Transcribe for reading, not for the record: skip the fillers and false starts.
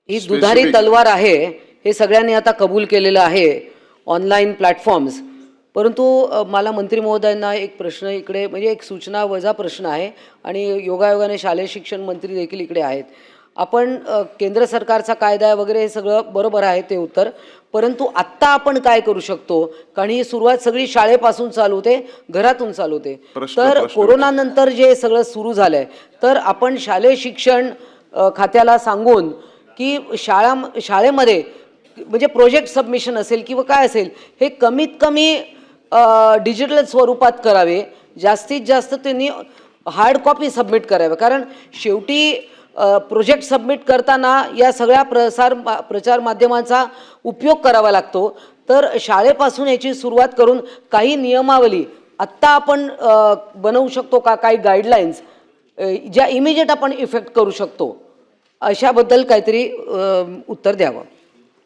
ही दुधारी तलवार आहे हे सगळ्यांनी आता कबूल केलेलं आहे ऑनलाईन प्लॅटफॉर्म्स. परंतु मला मंत्री महोदयांना एक प्रश्न इकडे म्हणजे एक सूचना वजा प्रश्न आहे आणि योगायोगाने शालेय शिक्षण मंत्री देखील इकडे आहेत. आपण केंद्र सरकारचा कायदा आहे वगैरे हे सगळं बरोबर आहे ते उत्तर, परंतु आत्ता आपण काय करू शकतो, कारण ही सुरुवात सगळी शाळेपासून चालू होते, घरातून चालू होते. तर कोरोनानंतर जे सगळं सुरू झालं आहे तर आपण शालेय शिक्षण खात्याला सांगून की शाळेमध्ये म्हणजे प्रोजेक्ट सबमिशन असेल किंवा काय असेल हे कमीत कमी डिजिटल स्वरूपात करावे, जास्तीत जास्त त्यांनी हार्ड कॉपी सबमिट करावे. कारण शेवटी प्रोजेक्ट सबमिट करताना या सगळ्या प्रचार माध्यमांचा उपयोग करावा लागतो. तर शाळेपासून याची सुरुवात करून काही नियमावली आत्ता आपण बनवू शकतो का, काही गाईडलाईन्स ज्या इमिजिएट आपण इफेक्ट करू शकतो, अशाबद्दल काहीतरी उत्तर द्यावं.